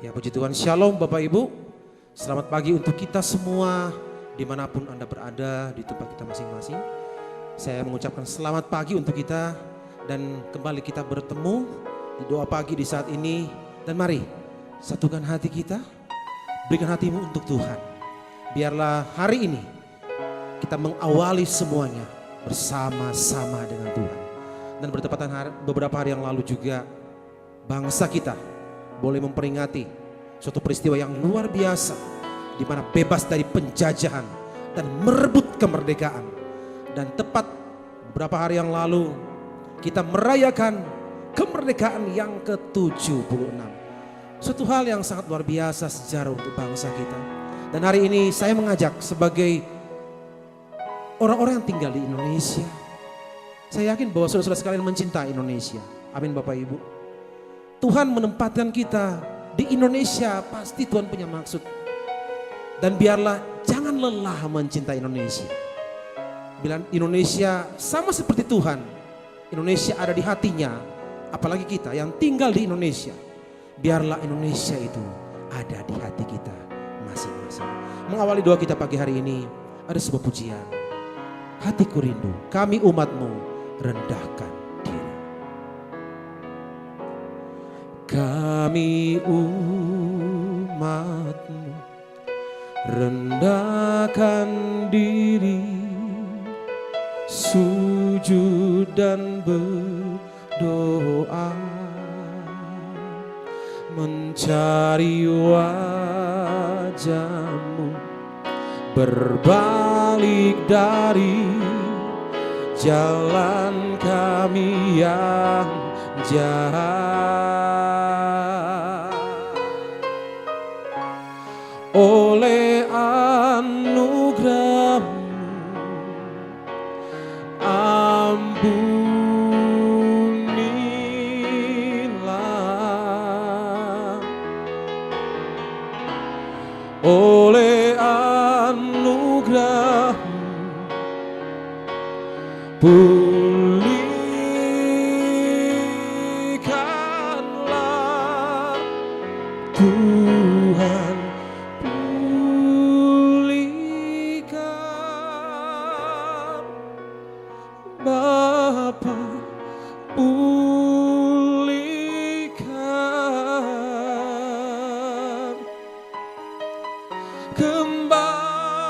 Ya puji Tuhan, Shalom Bapak Ibu. Selamat pagi untuk kita semua dimanapun Anda berada di tempat kita masing-masing. Saya mengucapkan selamat pagi untuk kita dan kembali kita bertemu di doa pagi di saat ini. Dan mari satukan hati kita, berikan hatimu untuk Tuhan. Biarlah hari ini kita mengawali semuanya bersama-sama dengan Tuhan. Dan bertepatan beberapa hari yang lalu juga bangsa kita boleh memperingati suatu peristiwa yang luar biasa di mana bebas dari penjajahan dan merebut kemerdekaan. Dan tepat beberapa hari yang lalu kita merayakan kemerdekaan yang ke-76. Suatu hal yang sangat luar biasa sejarah untuk bangsa kita. Dan hari ini saya mengajak sebagai orang-orang yang tinggal di Indonesia. Saya yakin bahwa saudara-saudara sekalian mencintai Indonesia. Amin Bapak Ibu. Tuhan menempatkan kita di Indonesia, pasti Tuhan punya maksud. Dan biarlah jangan lelah mencintai Indonesia. Bila Indonesia sama seperti Tuhan, Indonesia ada di hatinya, apalagi kita yang tinggal di Indonesia. Biarlah Indonesia itu ada di hati kita masing-masing. Mengawali doa kita pagi hari ini, ada sebuah pujian. Hatiku rindu, kami umatmu rendahkan diri. Kami umatmu rendahkan diri, sujud dan berdoa, mencari wajah-Mu, berbalik dari jalan kami yang jahat. Oleh anugerah-Mu ampunilah, oleh anugerah-Mu pulihkanlah Tuhan, pulihkan Bapa, pulihkan, kembalikan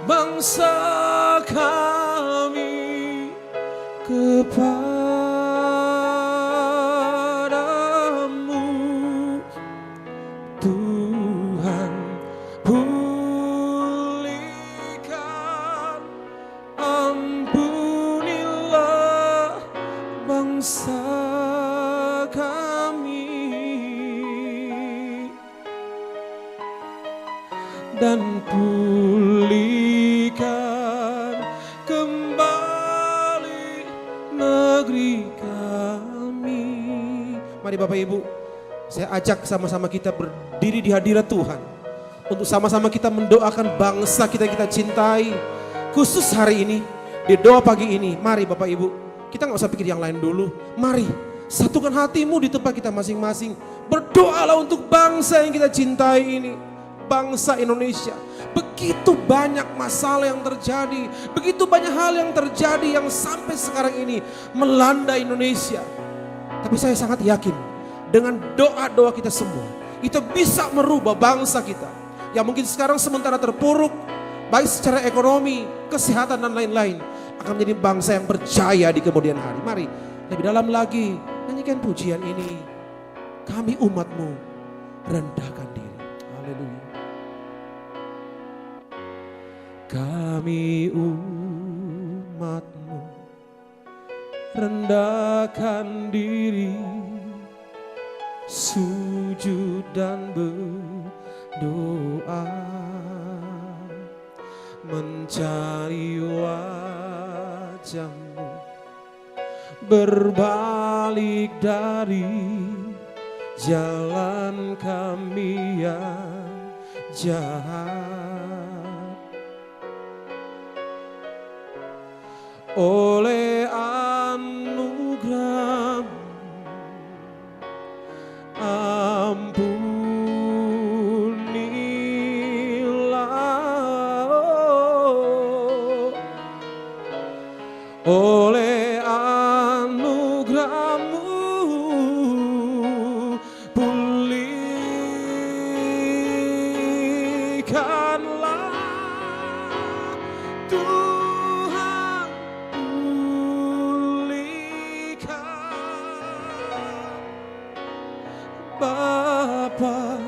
bangsa kami kepadamu Tuhan, pulihkan, ampunilah bangsa kami dan pulihkan kembali negeri kami. Mari Bapak Ibu, saya ajak sama-sama kita berdiri di hadirat Tuhan untuk sama-sama kita mendoakan bangsa kita yang kita cintai. Khusus hari ini, di doa pagi ini, mari Bapak Ibu, kita gak usah pikir yang lain dulu. Mari satukan hatimu di tempat kita masing-masing. Berdoalah untuk bangsa yang kita cintai ini, bangsa Indonesia. Begitu banyak masalah yang terjadi, begitu banyak hal yang terjadi yang sampai sekarang ini melanda Indonesia. Tapi saya sangat yakin dengan doa-doa kita semua, kita bisa merubah bangsa kita yang mungkin sekarang sementara terpuruk, baik secara ekonomi, kesehatan dan lain-lain, akan menjadi bangsa yang berjaya di kemudian hari. Mari lebih dalam lagi nyanyikan pujian ini. Kami umatmu rendahkan diri. Haleluya. Kami umatmu rendahkan diri, sujud dan berdoa, mencari wajah-Mu, berbalik dari jalan kami yang jahat. oleh anugerah oleh anugerah-Mu, pulihkanlah Tuhan, pulihkan Bapa,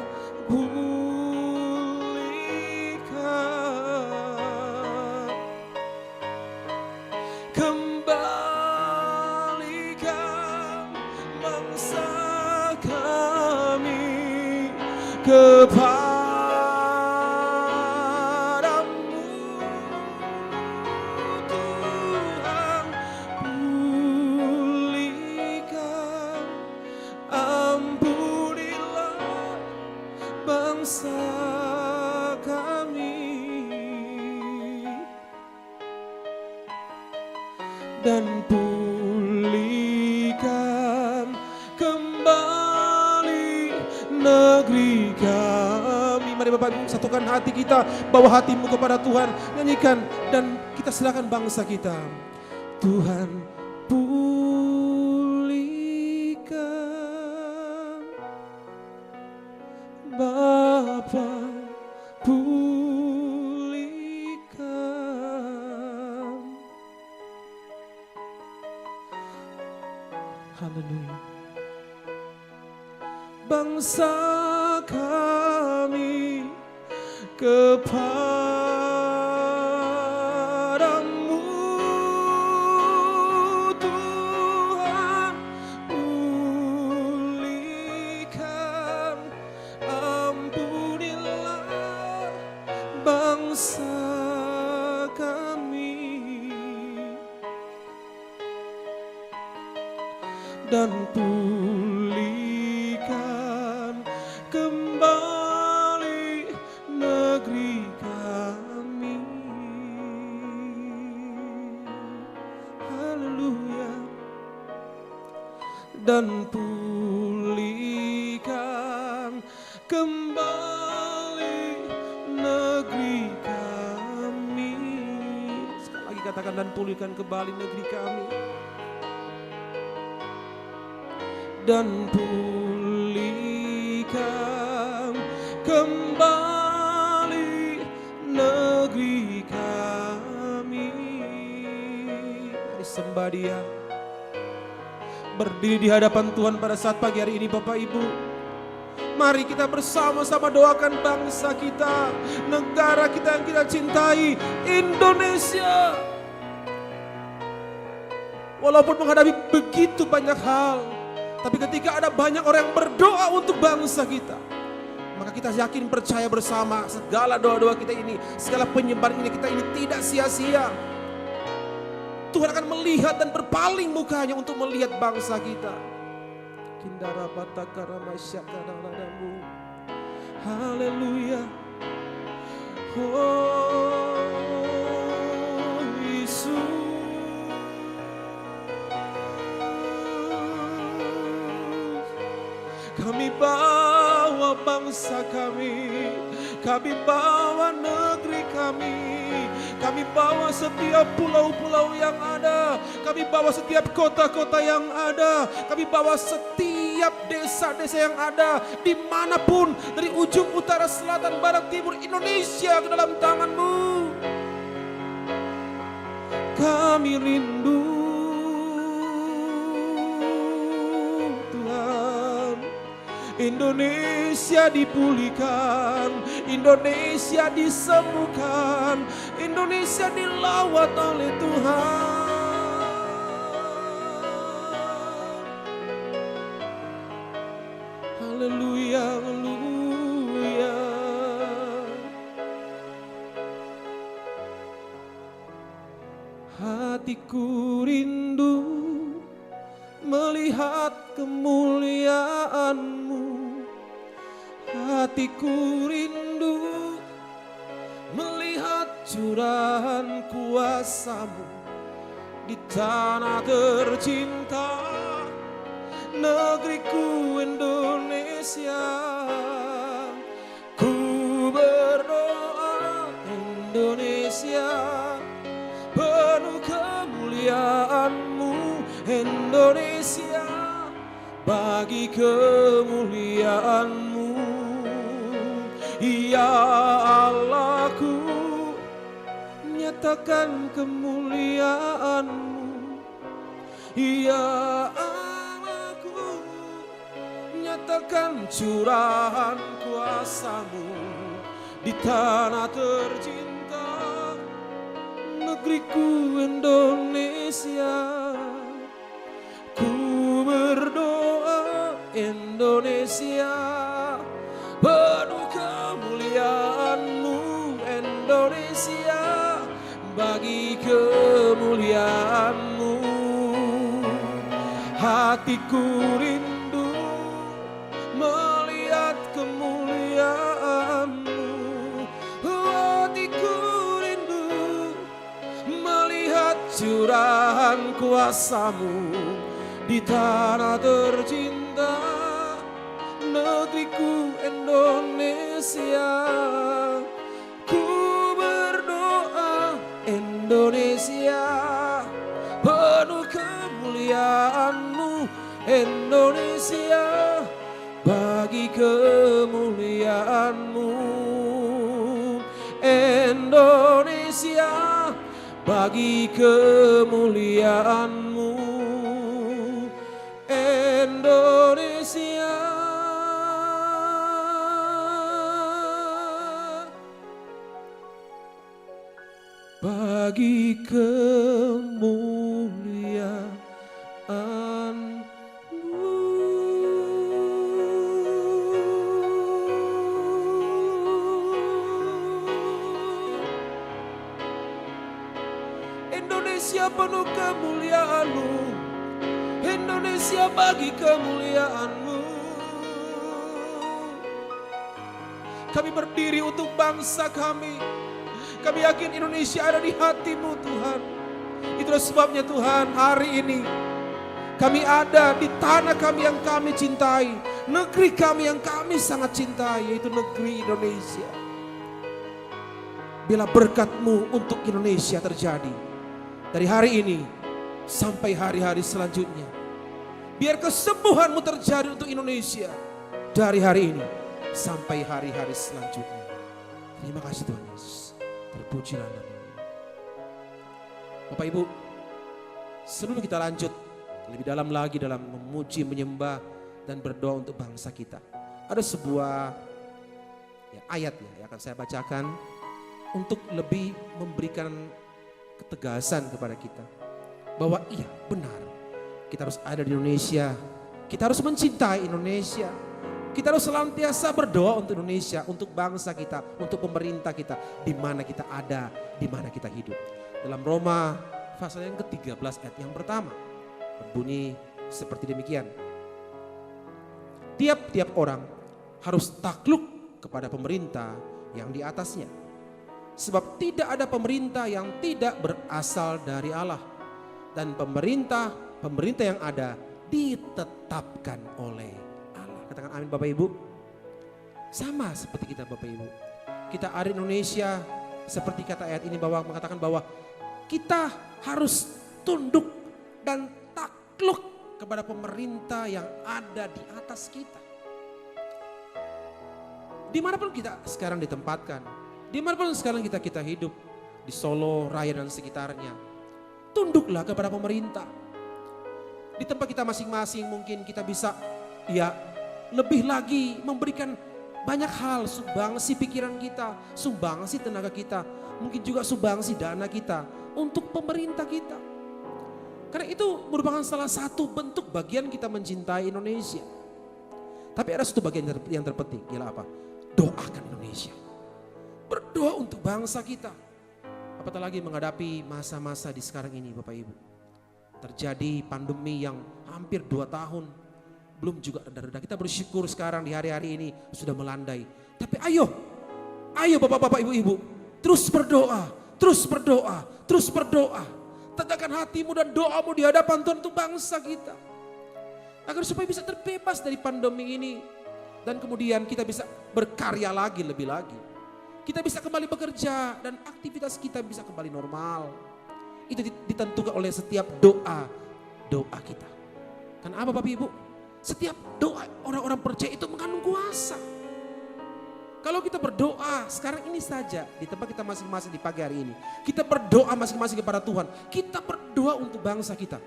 pulihkan, kembalikan bangsa kami kepadamu Tuhan, pulihkan, ampunilah bangsa kami dan pulihkan kembali negeri kami. Mari Bapak Ibu satukan hati kita, bawa hatimu kepada Tuhan, nyanyikan dan kita serahkan bangsa kita. Tuhan, pulihkan Bapa, pulihkan. Haleluya. Bangsa kami kepadamu Tuhan, pulihkan, ampunilah bangsa kami dan pulihkan kembali negeri kami. Haleluya. Dan pulihkan kembali negeri kami. Sekali lagi katakan, dan pulihkan kembali negeri kami. Dan pulihkan kembali negeri kami. Mari sembah Dia, berdiri di hadapan Tuhan pada saat pagi hari ini. Bapak Ibu, mari kita bersama-sama doakan bangsa kita, negara kita yang kita cintai, Indonesia. Walaupun menghadapi begitu banyak hal, tapi ketika ada banyak orang yang berdoa untuk bangsa kita, maka kita yakin, percaya bersama, segala doa-doa kita ini, segala penyembahan ini kita ini tidak sia-sia. Tuhan akan melihat dan berpaling mukanya untuk melihat bangsa kita. Kindara batakara masyakaradamu. Haleluya. Oh Yesus. Kami bawa bangsa kami bawa negeri kami bawa setiap pulau-pulau yang ada, kami bawa setiap kota-kota yang ada, kami bawa setiap desa-desa yang ada, dimanapun, dari ujung utara, selatan, barat, timur, Indonesia ke dalam tangan-Mu. Kami rindu Indonesia dipulihkan, Indonesia disembuhkan, Indonesia dilawat oleh Tuhan. Haleluya, haleluya. Hatiku rindu melihat kemuliaan-Mu. Hatiku rindu melihat curahan kuasa-Mu di tanah tercinta, negeriku Indonesia. Indonesia, bagi kemuliaan-Mu. Ya Allahku, nyatakan kemuliaan-Mu. Ya Allahku, nyatakan curahan kuasa-Mu di tanah tercinta, negeriku Indonesia. Ku berdoa Indonesia, penuh kemuliaan-Mu. Indonesia, bagi kemuliaan-Mu. Hatiku rindu melihat kemuliaan-Mu. Hatiku rindu melihat curahan kuasa-Mu di tanah tercinta, negeriku Indonesia. Ku berdoa Indonesia, penuh kemuliaan-Mu. Indonesia, bagi kemuliaan-Mu. Indonesia, bagi kemuliaan-Mu. Indonesia, bagi kemuliaan-Mu. Indonesia penuh kemuliaan-Mu. Indonesia bagi kemuliaan-Mu. Kami berdiri untuk bangsa kami. Kami yakin Indonesia ada di hati-Mu Tuhan. Itulah sebabnya Tuhan, hari ini kami ada di tanah kami yang kami cintai, negeri kami yang kami sangat cintai, yaitu negeri Indonesia. Bila berkat-Mu untuk Indonesia terjadi dari hari ini sampai hari-hari selanjutnya. Biar kesembuhan-Mu terjadi untuk Indonesia dari hari ini sampai hari-hari selanjutnya. Terima kasih Tuhan Yesus. Terpujilah nama-Mu. Bapak Ibu, sebelum kita lanjut lebih dalam lagi dalam memuji, menyembah, dan berdoa untuk bangsa kita, ada sebuah ayat yang akan saya bacakan untuk lebih memberikan ketegasan kepada kita bahwa iya benar, kita harus ada di Indonesia, kita harus mencintai Indonesia, kita harus senantiasa berdoa untuk Indonesia, untuk bangsa kita, untuk pemerintah kita, di mana kita ada, di mana kita hidup. Dalam Roma pasal yang ke-13 ayat yang pertama berbunyi seperti demikian. Tiap-tiap orang harus takluk kepada pemerintah yang di atasnya. Sebab tidak ada pemerintah yang tidak berasal dari Allah. Dan pemerintah yang ada ditetapkan oleh Allah. Katakan amin Bapak Ibu. Sama seperti kita Bapak Ibu. Kita ada di Indonesia, seperti kata ayat ini bahwa mengatakan bahwa kita harus tunduk dan takluk kepada pemerintah yang ada di atas kita. Dimanapun kita sekarang ditempatkan, dimanapun sekarang kita hidup, di Solo, Raya dan sekitarnya, tunduklah kepada pemerintah. Di tempat kita masing-masing mungkin kita bisa lebih lagi memberikan banyak hal, sumbangsi pikiran kita, sumbangsi tenaga kita, mungkin juga sumbangsi dana kita untuk pemerintah kita. Karena itu merupakan salah satu bentuk bagian kita mencintai Indonesia. Tapi ada satu bagian yang terpenting, ialah apa? Doakan Indonesia. Berdoa untuk bangsa kita. Apatah lagi menghadapi masa-masa di sekarang ini Bapak Ibu. Terjadi pandemi yang hampir 2 tahun. Belum juga reda-reda. Kita bersyukur sekarang di hari-hari ini sudah melandai. Tapi ayo Bapak-bapak, Ibu-ibu. Terus berdoa, terus berdoa, terus berdoa. Tegakkan hatimu dan doamu di hadapan Tuhan untuk bangsa kita. Agar supaya bisa terbebas dari pandemi ini. Dan kemudian kita bisa berkarya lagi, lebih lagi. Kita bisa kembali bekerja dan aktivitas kita bisa kembali normal. Itu ditentukan oleh setiap doa doa kita. Kan apa Bapak Ibu? Setiap doa orang-orang percaya itu mengandung kuasa. Kalau kita berdoa sekarang ini saja di tempat kita masing-masing di pagi hari ini. Kita berdoa masing-masing kepada Tuhan. Kita berdoa untuk bangsa kita.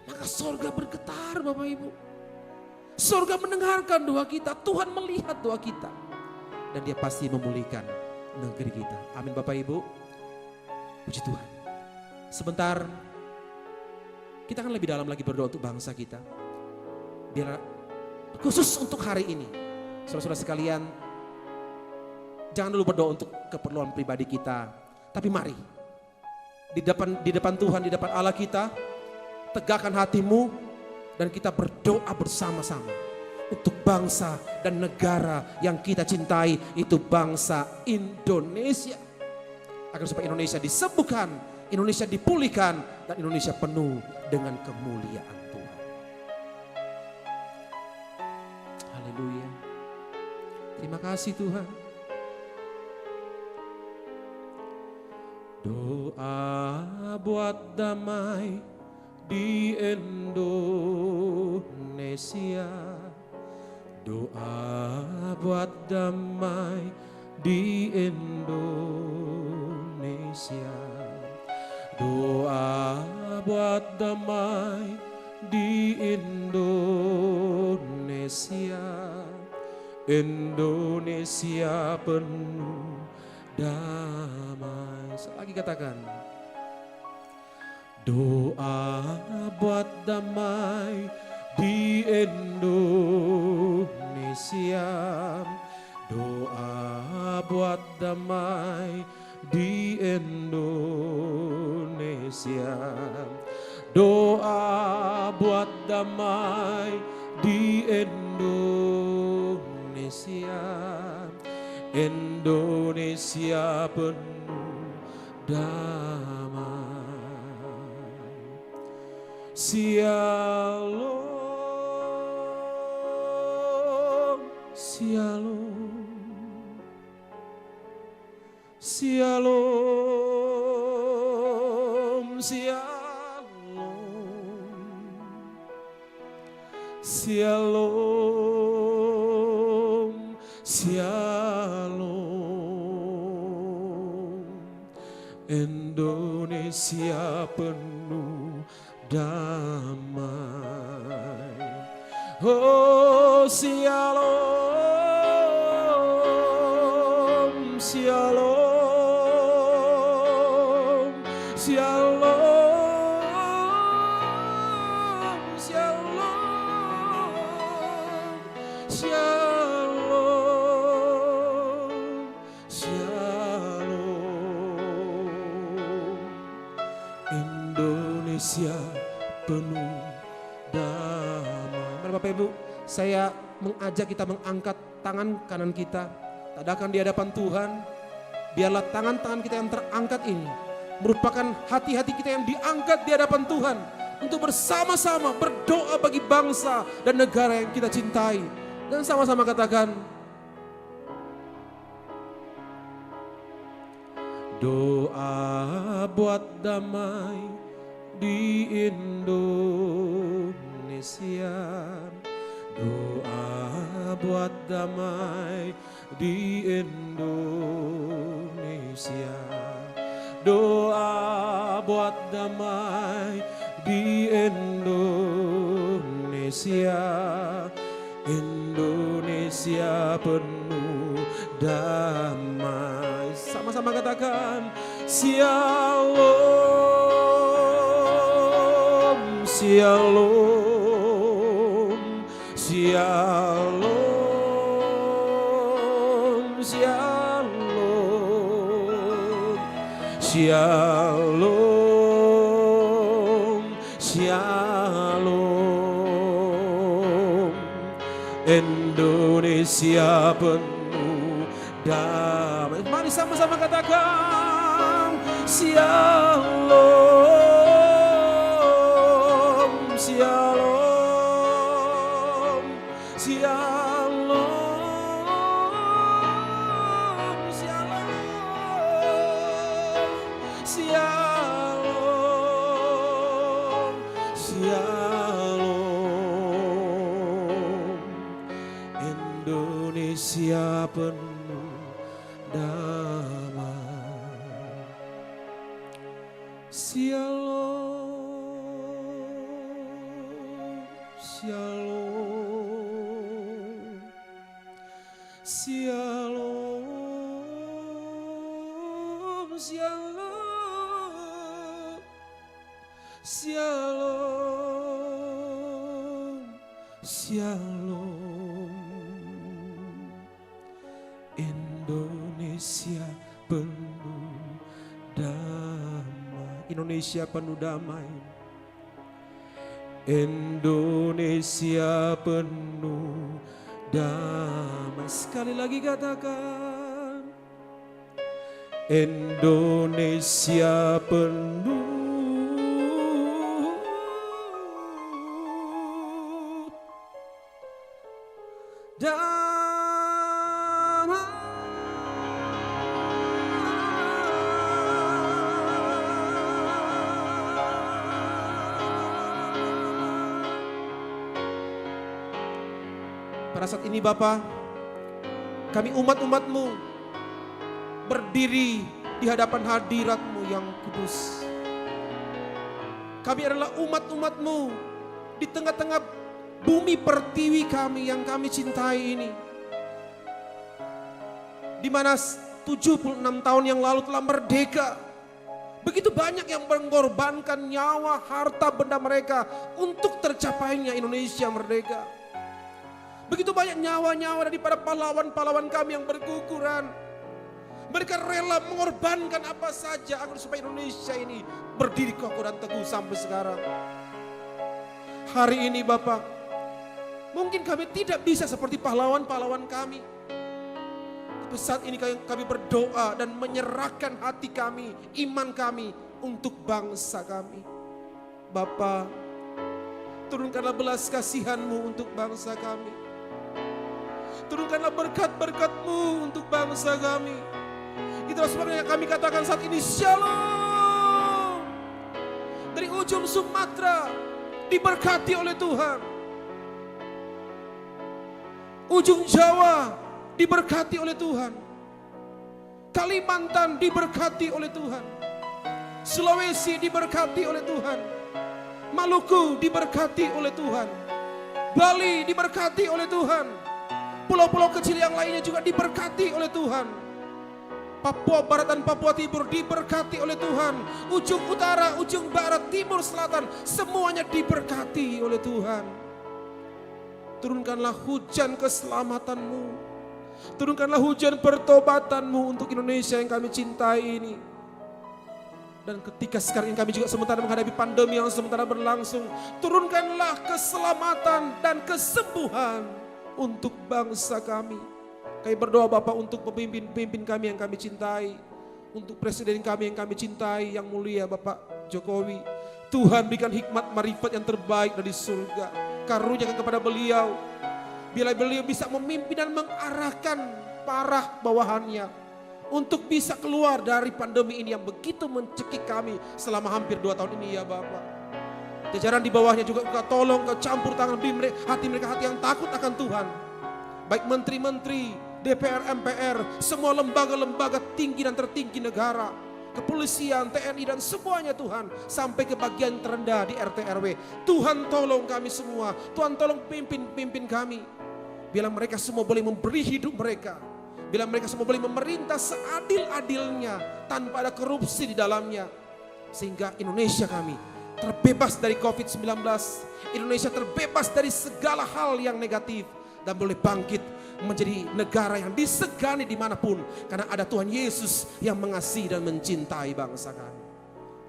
Maka sorga bergetar Bapak Ibu. Sorga mendengarkan doa kita. Tuhan melihat doa kita. Dan dia pasti memulihkan negeri kita. Amin Bapak Ibu. Puji Tuhan. Sebentar. Kita akan lebih dalam lagi berdoa untuk bangsa kita. Biar khusus untuk hari ini. Saudara-saudara sekalian. Jangan dulu berdoa untuk keperluan pribadi kita. Tapi mari. Di depan Tuhan, di depan Allah kita. Tegakkan hatimu. Dan kita berdoa bersama-sama. Untuk bangsa dan negara yang kita cintai. Itu bangsa Indonesia. Agar supaya Indonesia disembuhkan. Indonesia dipulihkan. Dan Indonesia penuh dengan kemuliaan Tuhan. Haleluya. Terima kasih Tuhan. Doa buat damai di Indonesia. Doa buat damai di Indonesia. Doa buat damai di Indonesia. Indonesia penuh damai. Lagi katakan. Doa buat damai di Indonesia. Doa buat damai di Indonesia. Doa buat damai di Indonesia. Indonesia penuh damai. Shalom, shalom, shalom, shalom, shalom, shalom. Indonesia penuh damai. Oh shalom, shalom, shalom, shalom, shalom, shalom. Indonesia penuh damai. Mari Bapak Ibu, saya mengajak kita mengangkat tangan kanan kita. Tadakan di hadapan Tuhan. Biarlah tangan-tangan kita yang terangkat ini merupakan hati-hati kita yang diangkat di hadapan Tuhan. Untuk bersama-sama berdoa bagi bangsa dan negara yang kita cintai. Dan sama-sama katakan. Doa buat damai di Indonesia. Doa buat damai di Indonesia. Doa buat damai di Indonesia. Indonesia penuh damai. Sama-sama katakan Shalom, shalom, shalom, shalom, shalom, shalom. Indonesia penuh damai. Mari sama-sama katakan Shalom, shalom, shalom, shalom, shalom, shalom. Indonesia penuh damai. Shalom, shalom, shalom, shalom, shalom, shalom. Indonesia penuh damai. Indonesia penuh damai. Indonesia penuh damai. Sekali lagi katakan, Indonesia penuh damai. Pada saat ini Bapa, kami umat-umat-Mu berdiri di hadapan hadirat-Mu yang kudus. Kami adalah umat-umat-Mu di tengah-tengah bumi pertiwi kami yang kami cintai ini. Di mana 76 tahun yang lalu telah merdeka. Begitu banyak yang mengorbankan nyawa, harta, benda mereka untuk tercapainya Indonesia merdeka. Begitu banyak nyawa-nyawa daripada pahlawan-pahlawan kami yang berguguran. Mereka rela mengorbankan apa saja agar supaya Indonesia ini berdiri kokoh dan teguh sampai sekarang. Hari ini Bapak, mungkin kami tidak bisa seperti pahlawan-pahlawan kami. Tapi saat ini kami berdoa dan menyerahkan hati kami, iman kami untuk bangsa kami. Bapa, turunkanlah belas kasihan-Mu untuk bangsa kami. Turunkanlah berkat-berkat-Mu untuk bangsa kami. Itulah sebabnya kami katakan saat ini shalom. Dari ujung Sumatera diberkati oleh Tuhan. Ujung Jawa diberkati oleh Tuhan. Kalimantan diberkati oleh Tuhan. Sulawesi diberkati oleh Tuhan. Maluku diberkati oleh Tuhan. Bali diberkati oleh Tuhan. Pulau-pulau kecil yang lainnya juga diberkati oleh Tuhan. Papua Barat dan Papua Timur diberkati oleh Tuhan. Ujung utara, ujung barat, timur, selatan, semuanya diberkati oleh Tuhan. Turunkanlah hujan keselamatan-Mu. Turunkanlah hujan pertobatan-Mu untuk Indonesia yang kami cintai ini. Dan ketika sekarang ini kami juga sementara menghadapi pandemi yang sementara berlangsung, turunkanlah keselamatan dan kesembuhan untuk bangsa kami. Kami berdoa Bapak untuk pemimpin-pemimpin kami yang kami cintai. Untuk presiden kami yang kami cintai yang mulia Bapak Jokowi. Tuhan berikan hikmat marifat yang terbaik dari surga. Karuniakan kepada beliau. Bila beliau bisa memimpin dan mengarahkan para bawahannya. Untuk bisa keluar dari pandemi ini yang begitu mencekik kami selama hampir 2 tahun ini ya Bapak. Jajaran di bawahnya juga Engkau tolong, Engkau campur tangan hati mereka hati yang takut akan Tuhan. Baik menteri-menteri, DPR, MPR, semua lembaga-lembaga tinggi dan tertinggi negara, kepolisian, TNI dan semuanya Tuhan, sampai ke bagian terendah di RT RW. Tuhan tolong kami semua, Tuhan tolong pimpin kami. Bila mereka semua boleh memberi hidup mereka, bila mereka semua boleh memerintah seadil-adilnya tanpa ada korupsi di dalamnya, sehingga Indonesia kami terbebas dari COVID-19, Indonesia terbebas dari segala hal yang negatif dan boleh bangkit menjadi negara yang disegani dimanapun karena ada Tuhan Yesus yang mengasihi dan mencintai bangsa kami.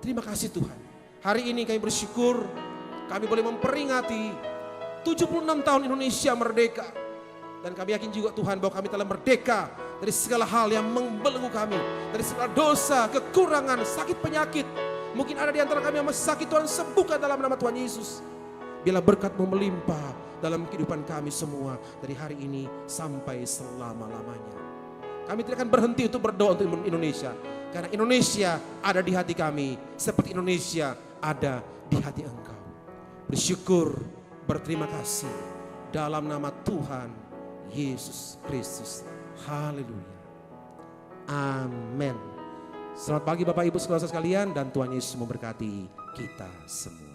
Terima kasih Tuhan. Hari ini kami bersyukur kami boleh memperingati 76 tahun Indonesia merdeka. Dan kami yakin juga Tuhan bahwa kami telah merdeka dari segala hal yang membelenggu kami, dari segala dosa, kekurangan, sakit penyakit. Mungkin ada di antara kami yang masih sakit, Tuhan sembuhkan dalam nama Tuhan Yesus. Bila berkat-Mu melimpah dalam kehidupan kami semua dari hari ini sampai selama-lamanya. Kami tidak akan berhenti untuk berdoa untuk Indonesia. Karena Indonesia ada di hati kami seperti Indonesia ada di hati Engkau. Bersyukur, berterima kasih dalam nama Tuhan Yesus Kristus. Haleluya. Amin. Selamat pagi Bapak Ibu saudara sekalian, dan Tuhan Yesus memberkati kita semua.